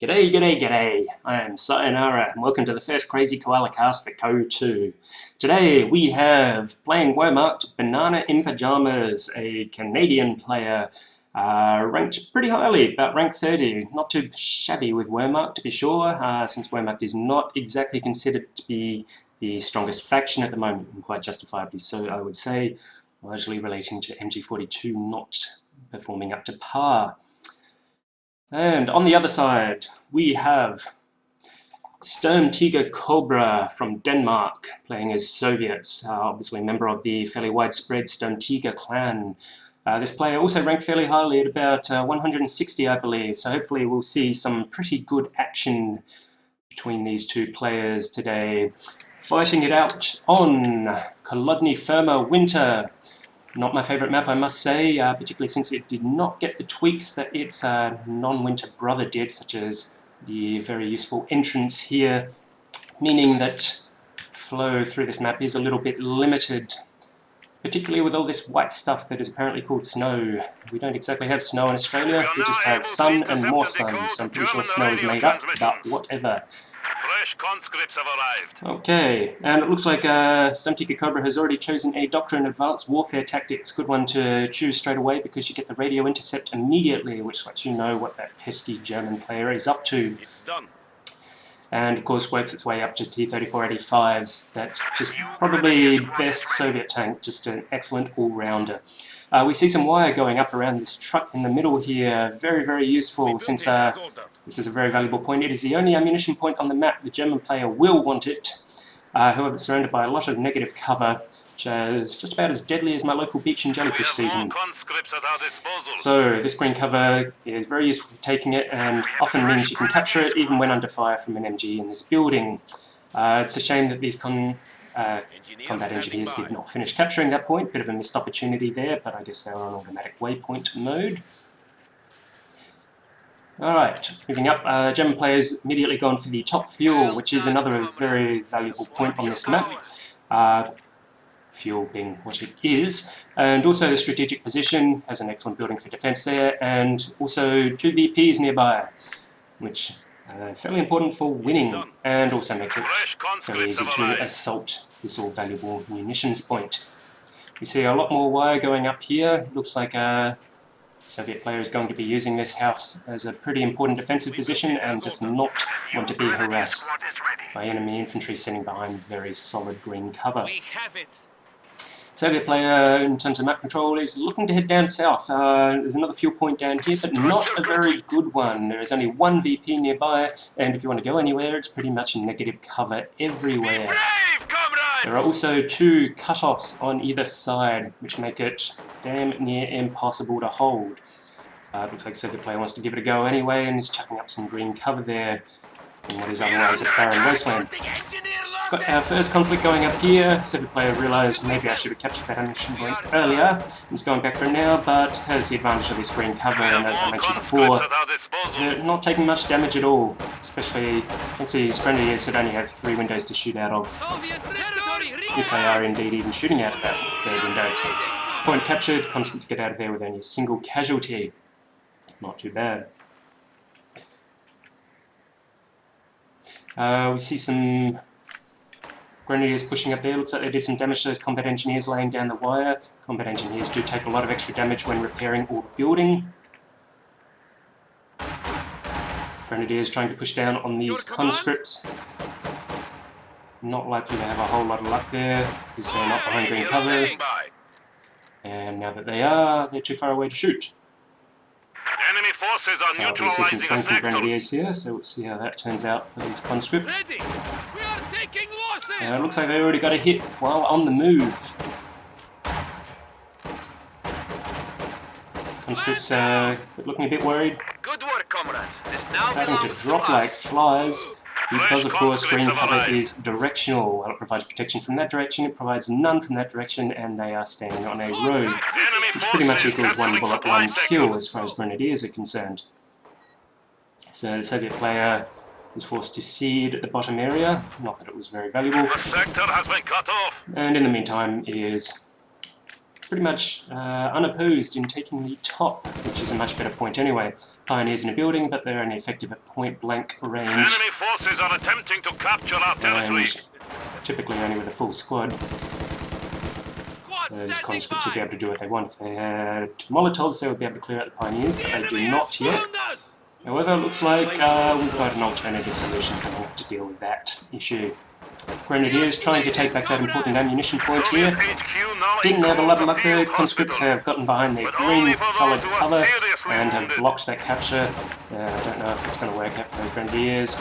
G'day, g'day, g'day. I am Cyanara, and welcome to the first Crazy Koala cast for COH2. Today we have playing Wehrmacht BananaInPajamas, a Canadian player, ranked pretty highly, about rank 30. Not too shabby with Wehrmacht, to be sure, since Wehrmacht is not exactly considered to be the strongest faction at the moment, and quite justifiably so, I would say, largely relating to MG42 not performing up to par. And on the other side, we have SturmTigerCobra from Denmark, playing as Soviets, obviously a member of the fairly widespread SturmTiger clan. This player also ranked fairly highly at about 160, I believe, so hopefully we'll see some pretty good action between these two players today. Fighting it out on Kholody Ferma Winter. Not my favourite map, I must say, particularly since it did not get the tweaks that its non-winter brother did, such as the very useful entrance here, meaning that flow through this map is a little bit limited, particularly with all this white stuff that is apparently called snow. We don't exactly have snow in Australia, we just have sun and more sun, so I'm pretty sure snow is made up, but whatever. Fresh conscripts have arrived. Okay, and it looks like SturmTigerCobra has already chosen a Doctrine of Advanced Warfare Tactics. Good one to choose straight away because you get the radio intercept immediately, which lets you know what that pesky German player is up to. It's done. And of course works its way up to T-3485s. That's just probably best Soviet tank, just an excellent all-rounder. We see some wire going up around this truck in the middle here. Very, very useful since this is a very valuable point. It is the only ammunition point on the map. The German player will want it. However, it's surrounded by a lot of negative cover, which is just about as deadly as my local beach and jellyfish season. So this green cover is very useful for taking it and often means you can capture it even when under fire from an MG in this building. It's a shame that these combat engineers did not finish capturing that point. Bit of a missed opportunity there, but I guess they were on automatic waypoint mode. Alright, moving up, German players immediately gone for the top fuel, which is another very valuable point on this map. Fuel being what it is, and also the strategic position has an excellent building for defense there, and also 2 VPs nearby, which fairly important for winning, and also makes it fairly easy to assault this all valuable munitions point. We see a lot more wire going up here. Looks like a Soviet player is going to be using this house as a pretty important defensive position and does not want to be harassed by enemy infantry sitting behind very solid green cover. Soviet player, in terms of map control, is looking to head down south. There's another fuel point down here, but not a very good one. There is only one VP nearby, and if you want to go anywhere, it's pretty much negative cover everywhere. There are also 2 cut-offs on either side, which make it damn near impossible to hold. Looks like Soviet player wants to give it a go anyway, and is chucking up some green cover there in what is otherwise a barren wasteland. Got our first conflict going up here. Soviet player realised maybe I should have captured that ammunition point earlier. He's going back for it now, but has the advantage of this green cover, and as I mentioned before, they're not taking much damage at all, especially thanks to these grenadiers that only have 3 windows to shoot out of, if they are indeed even shooting out of that 3rd window. Point captured, conscripts get out of there with only a single casualty. Not too bad. We see some grenadiers pushing up there. Looks like they did some damage to those combat engineers laying down the wire. Combat engineers do take a lot of extra damage when repairing or building. Grenadiers trying to push down on these conscripts. Not likely to have a whole lot of luck there because they're not behind green cover. And now that they are, they're too far away to shoot. Enemy forces are neutralizing we see some flanking sector. grenadiers here, so we'll see how that turns out for these conscripts. It looks like they already got a hit while on the move. Conscripts are looking a bit worried. Good work, comrades. This now Starting to belongs drop to like us. flies, because of course green conscripts have cover arrived. is directional. While it provides protection from that direction, it provides none from that direction, and they are standing on a road, Enemy which pretty much forces equals 1 capturing bullet, supply 1 sector. kill as far as grenadiers are concerned. So the Soviet player is forced to cede at the bottom area, not that it was very valuable, The sector has been cut off. and in the meantime is pretty much unopposed in taking the top, which is a much better point anyway. Pioneers in a building, but they're only effective at point-blank range. Enemy forces are attempting to capture our territory. And typically only with a full squad. So these conscripts will be able to do what they want. If they had Molotovs, they would be able to clear out the Pioneers, but they do not yet. However, it looks like we've got an alternative solution coming up to deal with that issue. Grenadiers trying to take back that important ammunition point here. Didn't have a lot of luck there. Conscripts have gotten behind their green solid cover and have blocked that capture. I don't know if it's going to work out for those Grenadiers.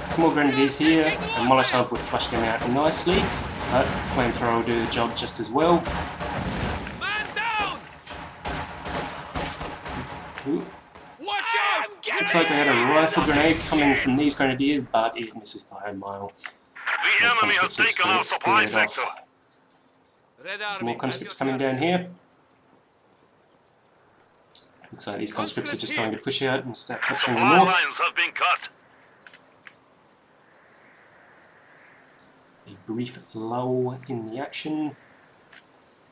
Some more Grenadiers here, and Molotov would flush them out nicely, but Flamethrower will do the job just as well. Ooh. Looks like we had a rifle grenade coming from these Grenadiers, but it misses by a mile. The enemy has taken our supply sector. Some more conscripts coming down here. Looks like these conscripts are just going to push out and start capturing the Supply north. lines have been cut. A brief lull in the action.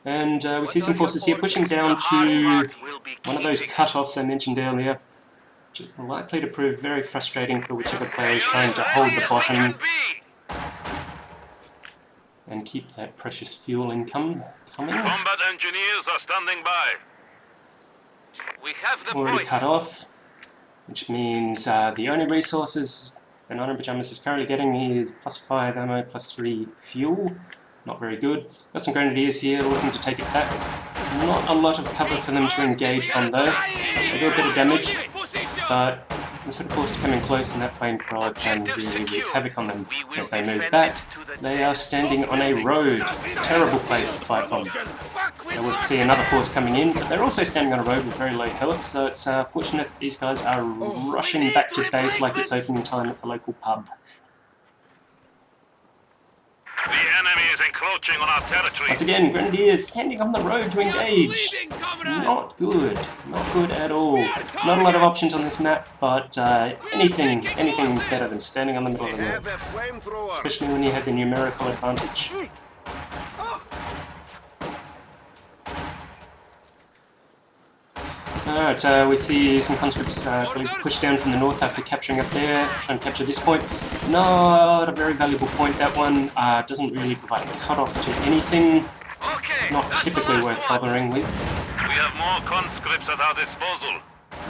And we see some forces here pushing down to one of those cut-offs I mentioned earlier, which is likely to prove very frustrating for whichever player is trying to hold the bottom and keep that precious fuel income coming. Combat engineers are standing by. We have the Already point. cut off, which means the only resources BananaInPajamas is currently getting is +5 ammo, +3 fuel. Not very good. Got some Grenadiers here looking to take it back. Not a lot of cover for them to engage from though. They do a bit of damage, but they're sort of forced to come in close, and that flamethrower can really wreak havoc on them. If they move back, they are standing on a road. Terrible place to fight from. Now we'll see another force coming in, but they're also standing on a road with very low health, so it's fortunate these guys are rushing back to base like it's opening time at the local pub. The enemy is encroaching on our territory. Once again, Grenadiers standing on the road to engage. Not good. Not good at all. Not a lot of options on this map, but anything better than standing on the middle of the road. Especially when you have the numerical advantage. Alright, we see some conscripts push down from the north after capturing up there, trying to capture this point. Not a very valuable point, that one. Doesn't really provide a cutoff to anything. Not typically worth bothering with. We have more conscripts at our disposal.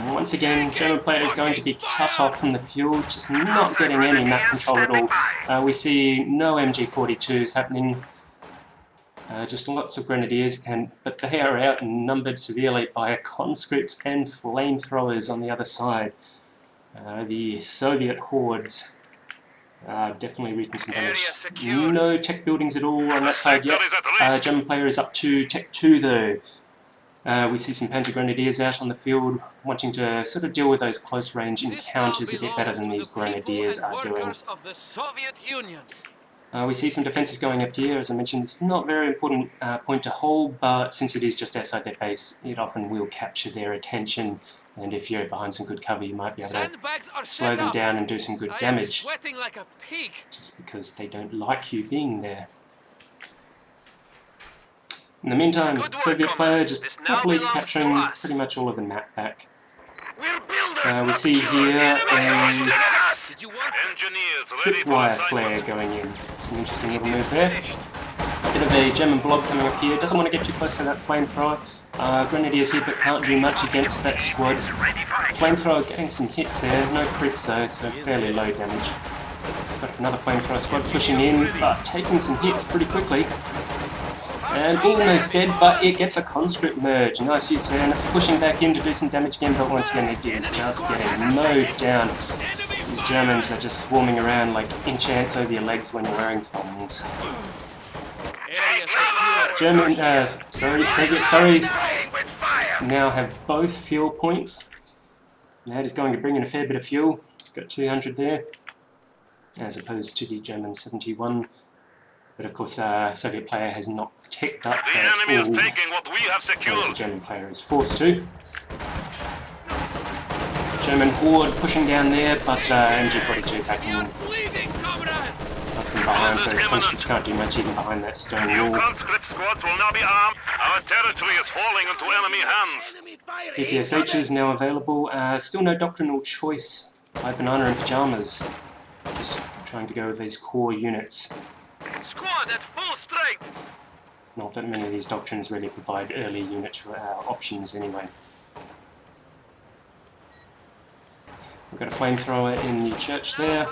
Once again, German player is going to be cut off from the fuel, just not getting any map control at all. We see no MG42s happening. Just lots of Grenadiers, but they are outnumbered severely by conscripts and flamethrowers on the other side. The Soviet hordes are definitely wreaking some damage. No tech buildings at all on that side yet. German player is up to Tech 2 though. We see some Panzer Grenadiers out on the field, wanting to sort of deal with those close range encounters a bit better than these Grenadiers are doing. We see some defences going up here. As I mentioned, it's not a very important point to hold, but since it is just outside their base, it often will capture their attention, and if you're behind some good cover, you might be able to slow them down and do some good damage, just because they don't like you being there. In the meantime, Soviet player just happily capturing pretty much all of the map back. We see here a tripwire flare going in. It's an interesting little move there. Bit of a German blob coming up here. Doesn't want to get too close to that flamethrower. Grenadiers here, but can't do much against that squad. Flamethrower getting some hits there. No crits though, so fairly low damage. Got another flamethrower squad pushing in, but taking some hits pretty quickly. And almost dead, but it gets a conscript merge. Nice use there, and it's pushing back in to do some damage again, but once again it is just getting mowed down. These Germans are just swarming around like inch ants over your legs when you're wearing thongs. Soviet, now have both fuel points. That is going to bring in a fair bit of fuel. Got 200 there, as opposed to the German 71. But of course, Soviet player has not ticked up The enemy is taking what we have whereas the secured. German player is forced to. German horde pushing down there, but MG42 backing in. from behind, so his conscripts can't do much even behind that stone New wall. conscript squads will now be armed. Our territory is falling into enemy hands. PPSH is now available. Still no doctrinal choice by BananaInPajamas. Just trying to go with these core units. Squad at full strength. Not that many of these doctrines really provide early unit options anyway. We've got a flamethrower in the church there.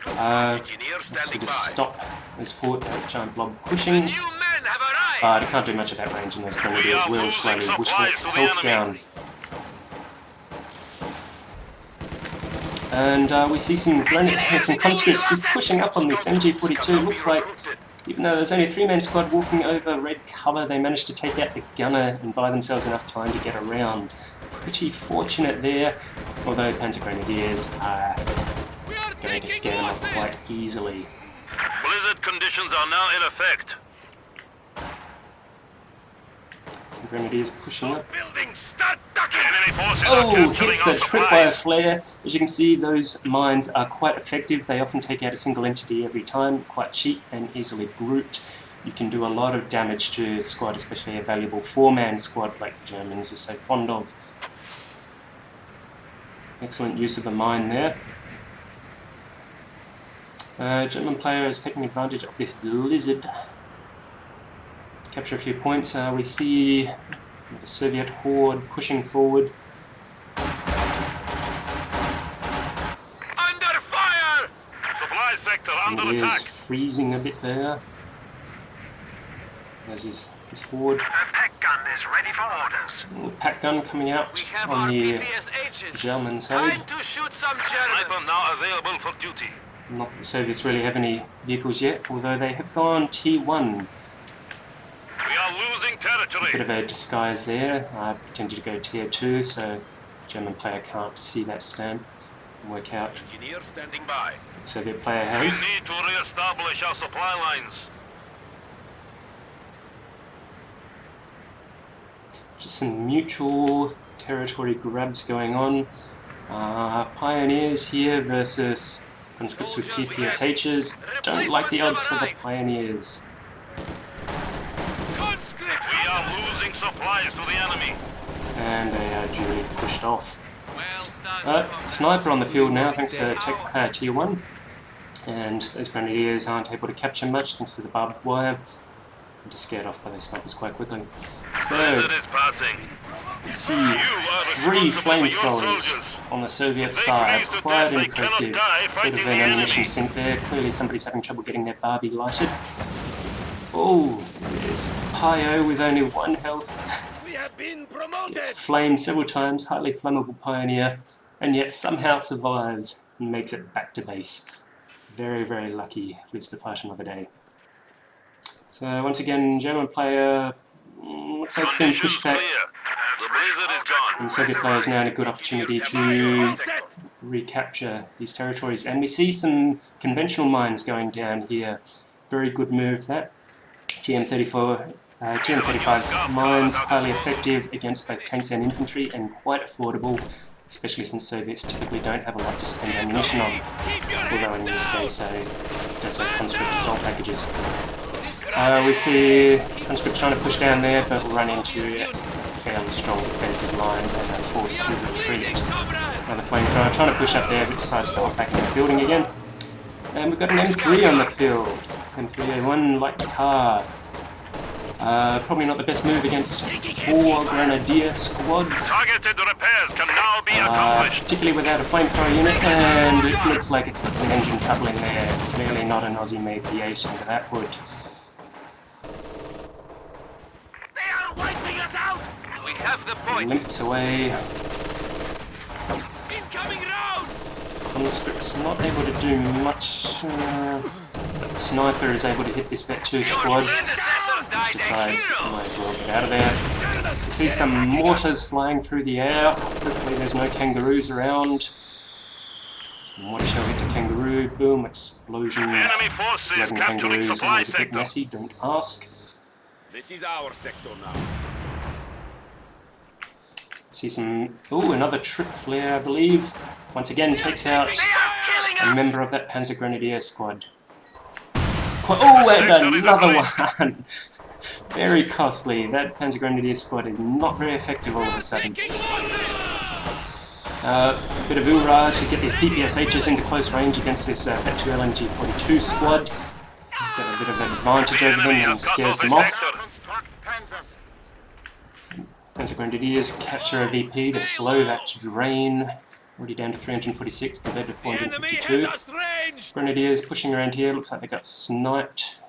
So just stop this giant blob pushing. But it can't do much of that range, and those grenadiers will slowly wish its health down. And we see some conscripts just pushing up on this MG42. Looks like, even though there's only a 3-man squad walking over red cover, they managed to take out the gunner and buy themselves enough time to get around. Pretty fortunate there, although Panzer Grenadiers are going to scare them off quite easily. Blizzard conditions are now in effect. Some Grenadiers pushing up. Enemy forces are Oh, capturing hits our the trip by a supplies. flare. As you can see, those mines are quite effective. They often take out a single entity every time, quite cheap and easily grouped. You can do a lot of damage to a squad, especially a valuable 4-man squad like the Germans are so fond of. Excellent use of the mine there. German player is taking advantage of this blizzard. Capture a few points. We see the Soviet horde pushing forward. Under fire! Supply sector under It is attack. freezing a bit there. There's his horde. The pack gun is ready for orders. Ooh, pack gun coming out on the German side. To shoot some Sniper now available for duty. Not that the Soviets really have any vehicles yet, although they have gone T1. We are losing territory. Bit of a disguise there. I pretended to go tier 2, so the German player can't see that stamp and work out Engineer standing by. what the Soviet player We has. need to re-establish our supply lines. Just some mutual territory grabs going on. Pioneers here versus conscripts with PPSHs. Don't like the odds for the Pioneers. We are losing supplies to the enemy. And they are duly pushed off. Sniper on the field now thanks to tier 1. And those Grenadiers aren't able to capture much thanks to the barbed wire. I'm just scared off by those snipers quite quickly. So, Blizzard is passing. let's see, 3 flamethrowers on the Soviet side. Quite impressive. Bit of an ammunition sink there. Clearly somebody's having trouble getting their Barbie lighted. Oh, there's Pio with only 1 health. We have been promoted. Gets flamed several times, highly flammable Pioneer, and yet somehow survives and makes it back to base. Very, very lucky, lives to fight another day. So once again, German player looks like it's been pushed back, The blizzard is gone. and Soviet player is now in a good opportunity to recapture these territories. And we see some conventional mines going down here. Very good move that. TM35 mines, highly effective against both tanks and infantry, and quite affordable, especially since Soviets typically don't have a lot to spend ammunition on, although in this case it does have conscript assault packages. We see conscripts trying to push down there, but run into a fairly strong defensive line and are forced to retreat. Another flamethrower trying to push up there, but decides to hop back in the building again. And we've got an M3 on the field. M3A1 light car. Probably not the best move against 4 Grenadier squads, Targeted repairs can now be accomplished. particularly without a flamethrower unit, and it looks like it's got some engine trouble in there. Clearly not an Aussie-made V8 under that hood. They are wiping us out. We have the point. Limps away. Incoming round. Conscript's not able to do much, but Sniper is able to hit this Vet 2 squad, which decides he might as well get out of there. You see some mortars flying through the air. Hopefully there's no kangaroos around. Some mortar shell hits a kangaroo, boom, explosion. Enemy forces Exploding capturing kangaroos, supply always a bit sector. messy, don't ask. This is our sector now. See some, ooh, another trip flare I believe. Once again takes out a member of that Panzer Grenadier squad. Oh, and another one! Very costly. That Panzer Grenadier squad is not very effective all of a sudden. A bit of oorage to get these PPSHs into close range against this Bet2 LMG-42 squad. Get a bit of advantage over them and scares them off. Panzer Grenadiers capture a VP to slow that drain. Already down to 346 compared to 452. Grenadiers pushing around here, looks like they got sniped.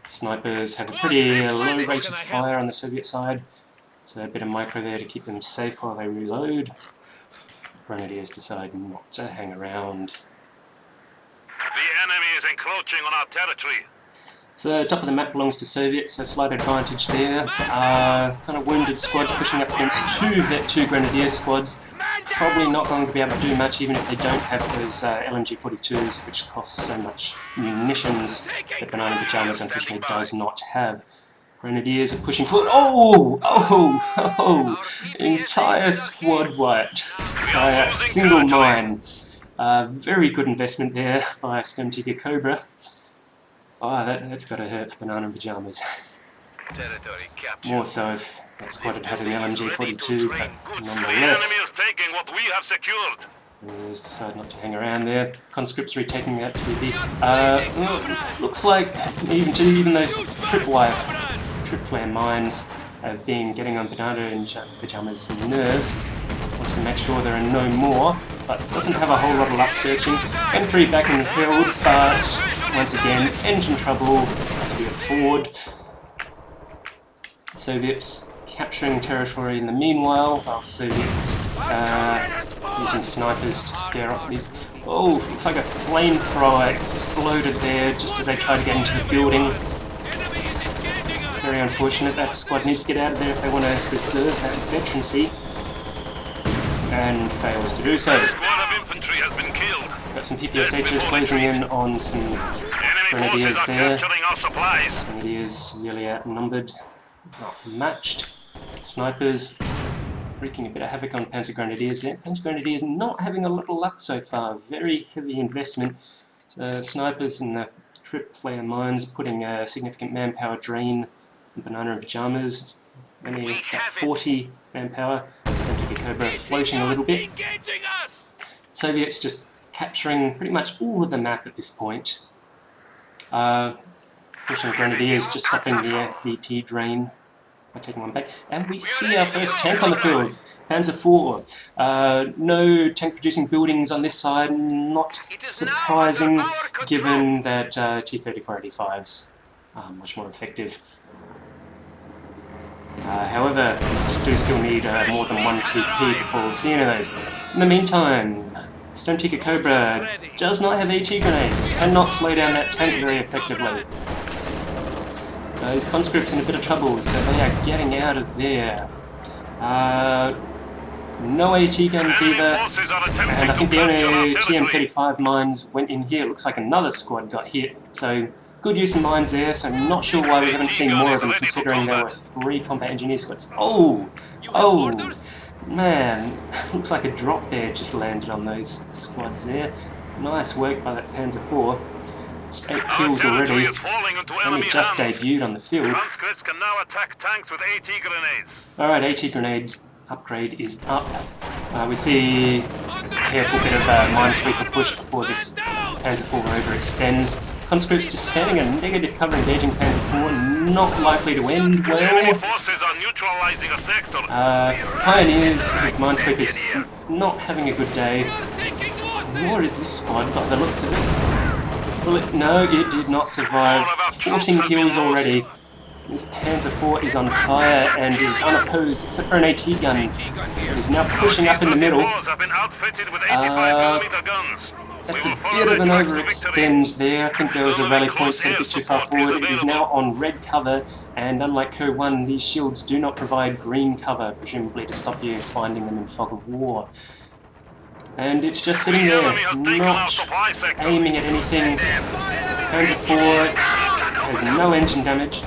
Snipers have a pretty low rate of fire on the Soviet side, so a bit of micro there to keep them safe while they reload. Grenadiers decide not to hang around. The enemy is encroaching on our territory. So top of the map belongs to Soviets, so slight advantage there. Kind of wounded squads pushing up against two Vet-2 Grenadier squads. Probably not going to be able to do much even if they don't have those LMG-42s, which cost so much munitions that BananaInPajamas unfortunately does not have. Grenadiers are pushing forward. Oh! Entire squad wiped by a single mine. Very good investment there by SturmTigerCobra. Oh, that's got to hurt for BananaInPajamas. More so if that squad had had an LMG-42, but nonetheless. Grenadiers decide not to hang around there. Conscripts retaking that 2B. Looks like even those tripwire mines have been getting on BananaInPajamas' nerves. Wants to make sure there are no more, but doesn't have a whole lot of luck searching. M3 back in the field, but once again, engine trouble, must be a Ford. Soviets capturing territory in the meanwhile, while Soviets using snipers to scare off these. Oh, looks like a flamethrower exploded there just as they tried to get into the building. Very unfortunate. That squad needs to get out of there if they want to preserve that veterancy. And fails to do so. Got some PPSHs blazing in on some Grenadiers there. Grenadiers really outnumbered, not matched. Snipers wreaking a bit of havoc on Panzer Grenadiers there. Panzer Grenadiers not having a lot of luck so far. Very heavy investment. So snipers and the trip flare mines putting a significant manpower drain on BananaInPajamas. Only about 40 manpower. SturmTigerCobra floating a little bit. Soviets just capturing pretty much all of the map at this point. Fortunately, Grenadiers just stopping the VP drain by taking one back. And we see our first tank on the field. Panzer IV. No tank producing buildings on this side. Not surprising given that T-3485s are much more effective. However, we do still need more than one CP before we'll see any of those. In the meantime, SturmTigerCobra does not have AT grenades, cannot slow down that tank very effectively. His conscripts in a bit of trouble, so they are getting out of there. No AT guns either, and I think the only TM-35 mines went in here. It looks like another squad got hit, so good use of mines there, so I'm not sure why we haven't seen more of them considering there were 3 combat engineer squads. Oh, man, looks like a drop there just landed on those squads there. Nice work by that Panzer IV. Just 8 kills already, only just debuted on the field. Alright, AT grenades upgrade is up. We see a careful bit of minesweeper push before this Panzer IV overextends. Conscripts just standing a negative cover engaging Panzer IV, not likely to end well. Pioneers with minesweepers not having a good day. Nor is this squad by the looks of it. No, it did not survive. 14 kills already. This Panzer IV is on fire and is unopposed except for an AT gun. It is now pushing up in the middle. That's a bit of an overextend there. I think there was a rally point set a bit too far forward. It is now on red cover, and unlike Co-1, these shields do not provide green cover, presumably to stop you finding them in fog of war. And it's just sitting there, not aiming at anything. Panzer IV has no engine damage.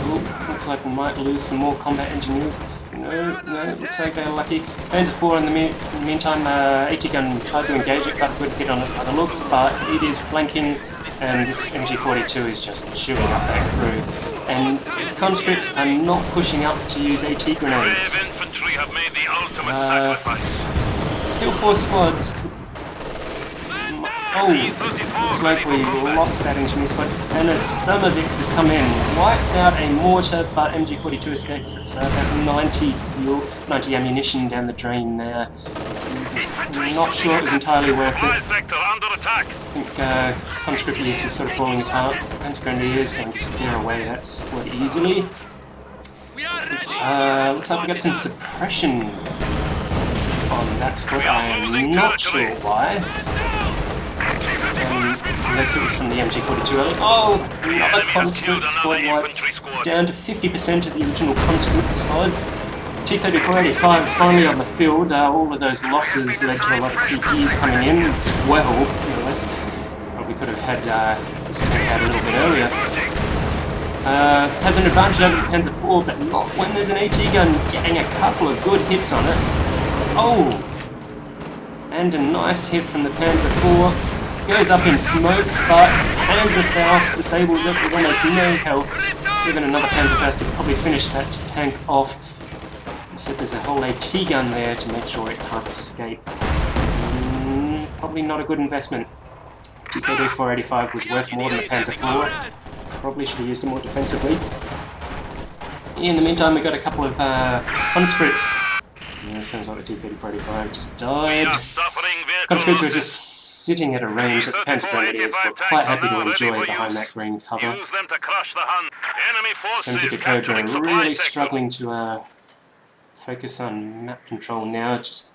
Ooh, looks like we might lose some more combat engineers. No, looks like they're lucky. Panzer 4 in the meantime, AT gun tried to engage it, got a good hit on it by the looks, but it is flanking, and this MG42 is just chewing up that crew. And the conscripts are not pushing up to use AT grenades. Infantry have made the ultimate sacrifice. Still 4 squads. Oh, looks like we lost that engineer squad. And a Sturmovic has come in, wipes out a mortar, but MG42 escapes. It's about 90 fuel, 90 ammunition down the drain there. I'm not sure it was entirely worth it. I think conscript use is sort of falling apart. Panzer Grenadiers going to scare away that squad easily. Looks like we got some suppression on that squad. I am not sure why. Unless it was from the MG42 early. Oh, another conscript squad wipe. Down to 50% of the original conscript squads. T-3485 is finally on the field. All of those losses led to a lot of CPs coming in. 12, more or less. Probably could have had this tank out a little bit earlier. Has an advantage over the Panzer 4, but not when there's an AT gun getting a couple of good hits on it. Oh! And a nice hit from the Panzer 4. Goes up in smoke, but Panzerfaust disables it with almost no health. Even another Panzerfaust would probably finish that tank off. So there's a whole AT gun there to make sure it can't escape. Probably not a good investment. T-3485 was worth more than the Panzer 4. Probably should have used it more defensively. In the meantime, we got a couple of conscripts. Yeah, sounds like the T-3485 just died. Conscripts were just sitting at a range that the Panzer Grenadiers were quite happy to enjoy behind that green cover. SturmTigerCobra really struggling to focus on map control now. It just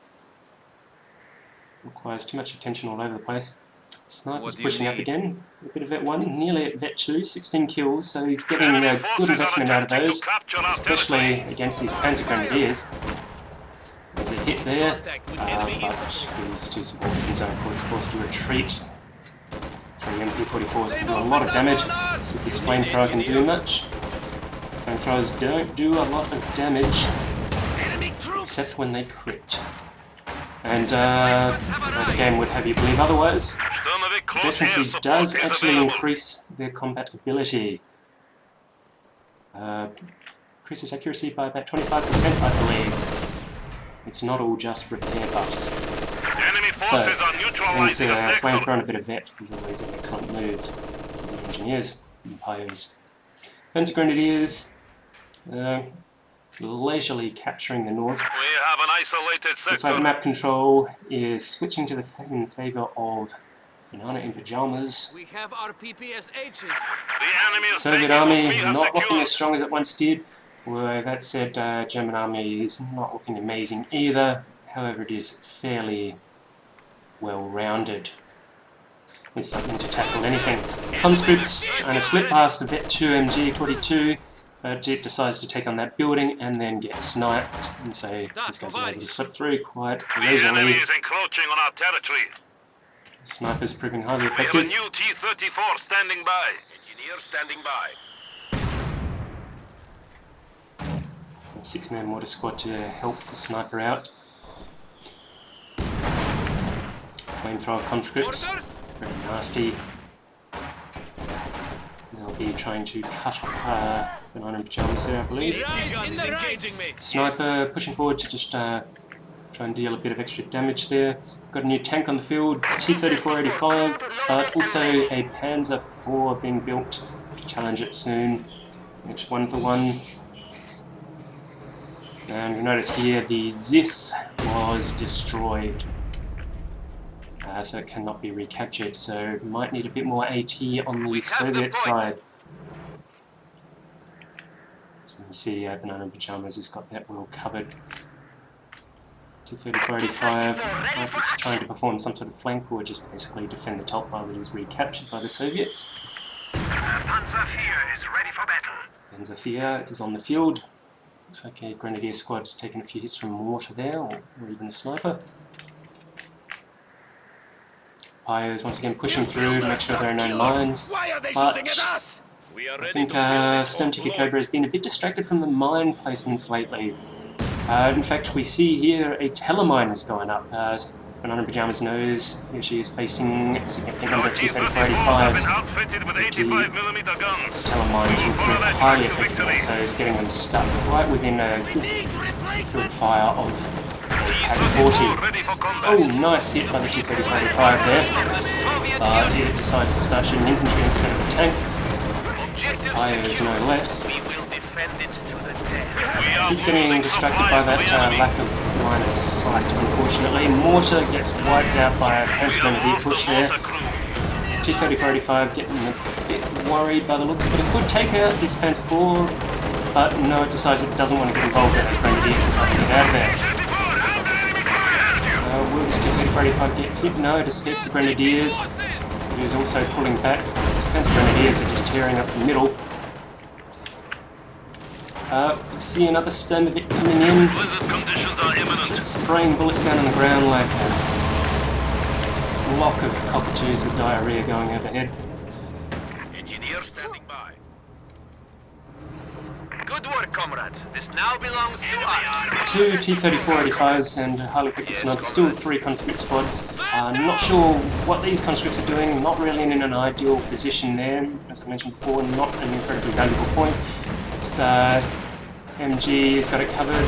requires too much attention all over the place. Sniper's pushing up again. A bit of Vet 1, nearly at Vet 2, 16 kills, so he's getting a good investment out of those, especially against these Panzer Grenadiers. There's a hit there, but he's too supported and so of course forced to retreat. 3 MP44s can do a lot of damage. Let's see if this flamethrower can do much. Flamethrowers don't do a lot of damage, except when they crit. And the game would have you believe otherwise. Veterancy does actually increase their combat ability. Increases accuracy by about 25%, I believe. It's not all just repair buffs. So, into flamethrower and a bit of vet is always an excellent move for the engineers and pyos. Panzer Grenadiers, leisurely capturing the north. We have an isolated sector. Looks like map control is switching to in favour of BananaInPajamas. We have our PPSHs. Soviet army not looking as strong as it once did. Well, that said, German army is not looking amazing either. However, it is fairly well-rounded with something to tackle anything. Conscripts trying to slip past the Vet 2 MG42, but it decides to take on that building and then get sniped, and so these guys are able to slip through quite leisurely. Encroaching on our territory. Snipers proving highly We have a effective. new T-34 standing by. Engineer standing by. 6-man mortar squad to help the sniper out. Flamethrower conscripts, very nasty. They'll be trying to cut off BananaInPajamas there, I believe. Sniper pushing forward to just try and deal a bit of extra damage there. Got a new tank on the field, T-3485, but also a Panzer 4 being built to challenge it soon. Next 1-for-1. And you notice here the ZIS was destroyed, so it cannot be recaptured, so might need a bit more AT on the Soviet side. So we can see BananaInPajamas has got that well covered. T-3485, like it's trying to perform some sort of flank or just basically defend the top while it is recaptured by the Soviets. Panzer 4 is ready for battle. Panzer 4 is on the field. Looks like a Grenadier squad's taken a few hits from mortar there, or even a sniper. Pyos once again pushing through to make sure there are no mines, but I think SturmTigerCobra has been a bit distracted from the mine placements lately. In fact, we see here a telemine is going up. BananaInPajamas knows here she is facing a significant number of T-34-85s. Telemines will prove highly effective, so it's getting them stuck right within a good field fire of Pack 40. Oh, nice hit by the T-34-85 there. It decides to start shooting infantry instead of the tank. Fires no less. Keeps getting distracted by that lack of line of sight, unfortunately. Mortar gets wiped out by a Panzer Grenadier push there. T-34-85 getting a bit worried by the looks, but it could take out this Panzer IV, but no, it decides it doesn't want to get involved in those Grenadiers and tries to get out of there. Will this T-34-85 get hit? No, it escapes the Grenadiers, who's also pulling back. These Panzer Grenadiers are just tearing up the middle. See another storm of it coming in, just spraying bullets down on the ground like a flock of cockatoos with diarrhea going overhead. Engineer standing by. Good work, comrades. This now belongs to us. 2 T-34-85s and a highly effective sniper, still 3 conscript squads. Not sure what these conscripts are doing, not really in an ideal position there. As I mentioned before, not an incredibly valuable point. It's, MG has got it covered.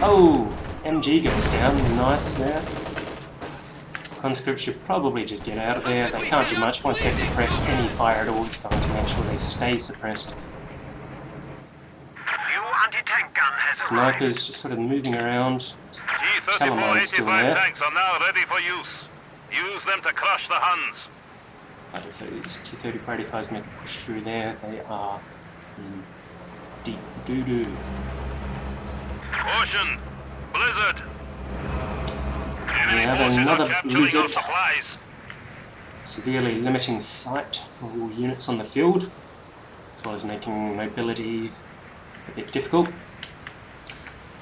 Oh, MG goes down, nice there. Conscripts should probably just get out of there. They can't do much. Once they're suppressed, any fire at all is going to make sure they stay suppressed. Snipers just sort of moving around. Telemine's still there. Tanks are now ready for use. Use them to crush the Huns. But if those T-34-85s make a push through there, they are in deep doo-doo. Caution! Blizzard! We have another blizzard, severely limiting sight for all units on the field, as well as making mobility a bit difficult.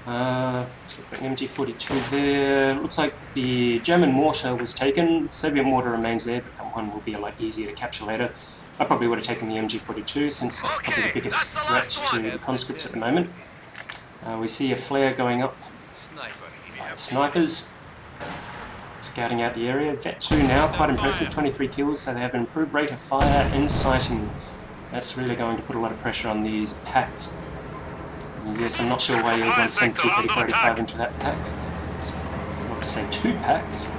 So we've got an MG42 there. Looks like the German mortar was taken. Soviet mortar remains there, but that one will be a lot easier to capture later. I probably would have taken the MG42 since that's probably the biggest threat to the conscripts at the moment. We see a flare going up. Snipers scouting out the area. Vet 2 now, quite impressive, 23 kills, so they have an improved rate of fire and sighting. That's really going to put a lot of pressure on these packs. And yes, I'm not sure why you would want to send T-34-85 into that pack. I want to send 2 packs.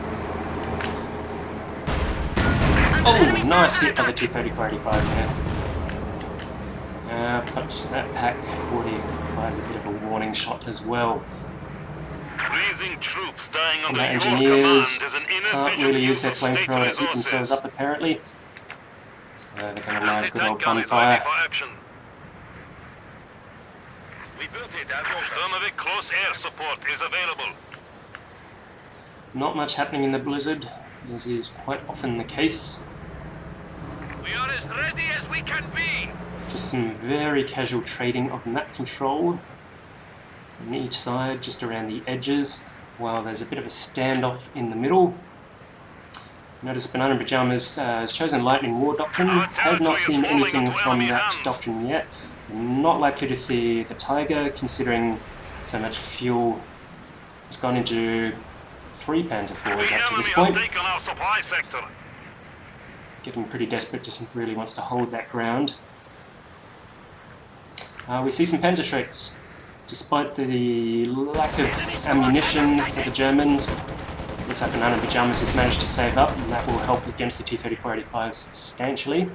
Oh, nice hit by the T-34-85 there. But that pack 40 fires a bit of a warning shot as well. Freezing troops dying And under the your engineers command is an can't really use their inefficient flamethrower to heat themselves up apparently. So they're going to allow a good old bonfire. We built it as Sturmovik close air support is available. Not much happening in the blizzard, as is quite often the case. We are as ready as we can be. Just some very casual trading of map control on each side, just around the edges, while there's a bit of a standoff in the middle. Notice BananaInPajamas has chosen Lightning War Doctrine. Have not seen anything from that doctrine yet. Not likely to see the Tiger, considering so much fuel has gone into 3 Panzer IVs up to this point. Getting pretty desperate, just really wants to hold that ground. We see some Panzerschrecks. Despite the lack of ammunition for the Germans, looks like BananaInPajamas has managed to save up, and that will help against the T-34-85s substantially,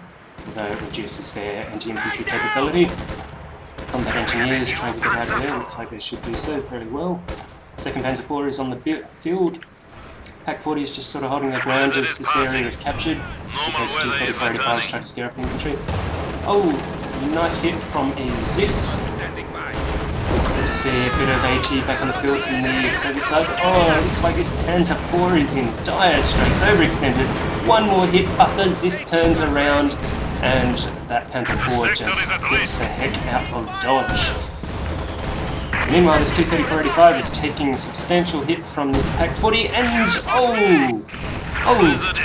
although it reduces their anti-infantry capability. Combat engineers trying to get out of there, looks like they should do so very well. Second Panzer IV is on the field. Pack 40 is just sort of holding their ground as this area is captured, just in case T-34-85s try to scare off infantry. Oh, nice hit from a Zis. Good to see a bit of AT back on the field from the Soviet side. Oh, it looks like this Panzer IV is in dire straits, overextended. One more hit, but the Zis turns around, and that Panzer IV just gets the heck out of dodge. Meanwhile, this T-34-85 is taking substantial hits from this Pack 40, and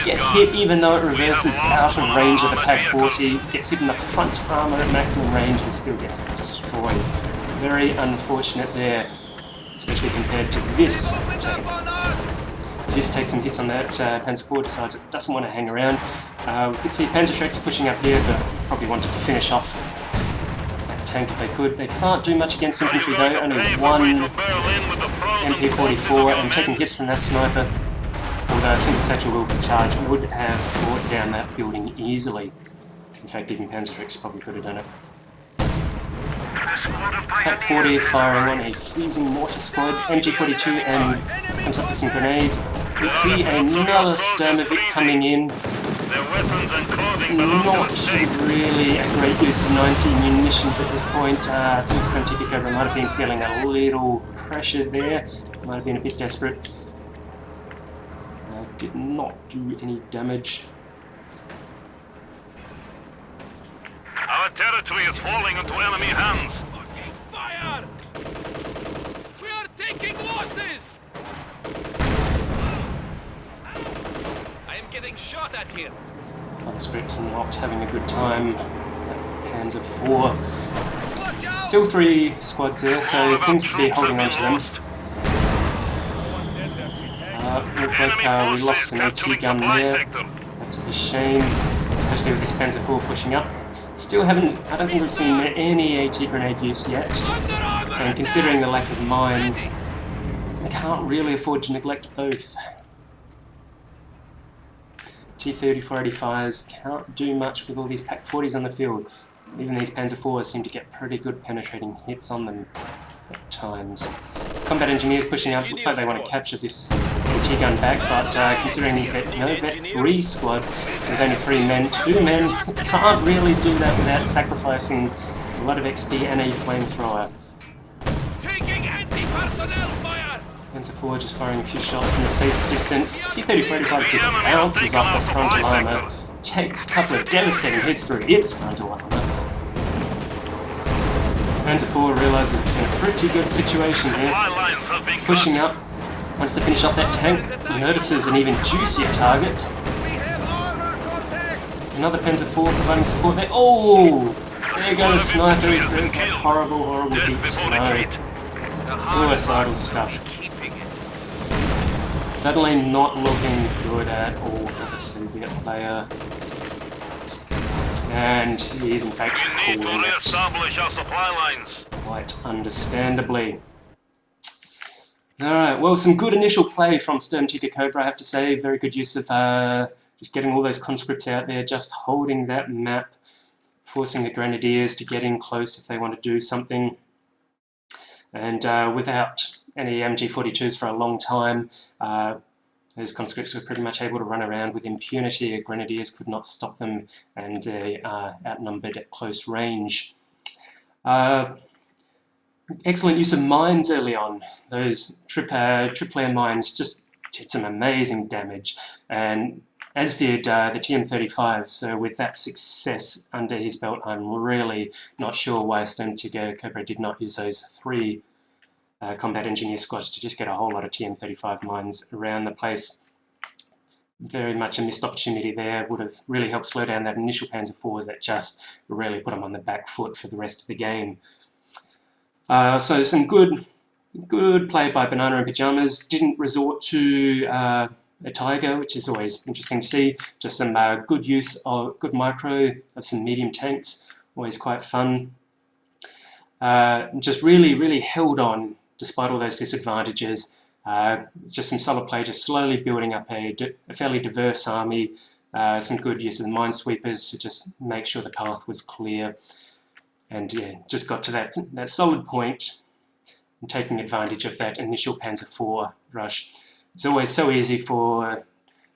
gets hit even though it reverses out of range of the Pack 40, gets hit in the front armour at maximum range and still gets destroyed. Very unfortunate there. compared to this tank. This takes some hits on that. Panzer IV decides it doesn't want to hang around. We could see Panzerschrecks pushing up here, but probably wanted to finish off that tank if they could. They can't do much against infantry though, only one MP44 and taking hits from that sniper. Although a single satchel charge would have brought down that building easily. In fact, even Panzerschrecks probably could have done it. Pack 40 firing on a freezing mortar squad, MG42 and comes up with some grenades. We see another Sturmovik coming in. Not really a great use of 90 munitions at this point. I think SturmTigerCobra might have been feeling a little pressure there, might have been a bit desperate. Did not do any damage. Our territory is falling into enemy hands. Fire! We are taking losses! I am getting shot at here. Conscripts are not having a good time. Panzer IV. Still 3 squads there, so it seems to be holding on to them. Looks like we lost an AT gun there. That's a shame, especially with this Panzer IV pushing up. Still I don't think we've seen any AT grenade use yet. And considering the lack of mines, we can't really afford to neglect both. T-34-85s can't do much with all these Pack 40s on the field. Even these Panzer IVs seem to get pretty good penetrating hits on them at times. Combat engineers pushing up, looks like they want to capture this AT gun back, but considering Vet 3 squad with only 3 men, 2 men can't really do that without sacrificing a lot of XP and a flamethrower. Taking anti-personnel fire! Panzer IV just firing a few shots from a safe distance. T-34-85 just bounces off the frontal armour, takes a couple of devastating hits through its frontal armour. Panzer IV realises it's in a pretty good situation here. Pushing up, wants to finish off that tank, notices an even juicier target. Another Panzer IV providing support there. Oh! There go the snipers, there's that horrible, horrible deep snow. Suicidal stuff. Suddenly not looking good at all for the Soviet player. And he is in fact calling it, quite understandably. Alright, well, some good initial play from SturmTigerCobra, I have to say. Very good use of just getting all those conscripts out there, just holding that map, forcing the grenadiers to get in close if they want to do something. And without any MG42s for a long time, those conscripts were pretty much able to run around with impunity. Grenadiers could not stop them, and they are outnumbered at close range. Excellent use of mines early on. Those tripwire mines just did some amazing damage, and as did the TM-35. So with that success under his belt, I'm really not sure why SturmTigerCobra did not use those 3 combat engineer squads to just get a whole lot of TM-35 mines around the place. Very much a missed opportunity there. Would have really helped slow down that initial Panzer IV that just really put them on the back foot for the rest of the game. So some good play by BananaInPajamas. Didn't resort to a Tiger, which is always interesting to see. Just some good use of good micro of some medium tanks. Always quite fun. Just really held on despite all those disadvantages. Just some solid play, just slowly building up a fairly diverse army. Some good use of the minesweepers to just make sure the path was clear. And yeah, just got to that solid point and taking advantage of that initial Panzer IV rush. It's always so easy for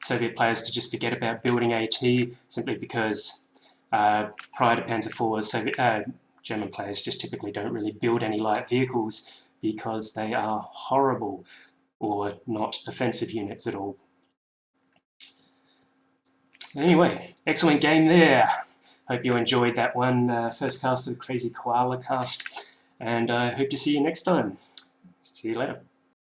Soviet players to just forget about building AT simply because prior to Panzer IVs, German players just typically don't really build any light vehicles because they are horrible or not offensive units at all. Anyway, excellent game there. Hope you enjoyed that one, first cast of the Crazy Koala cast, and I hope to see you next time. See you later.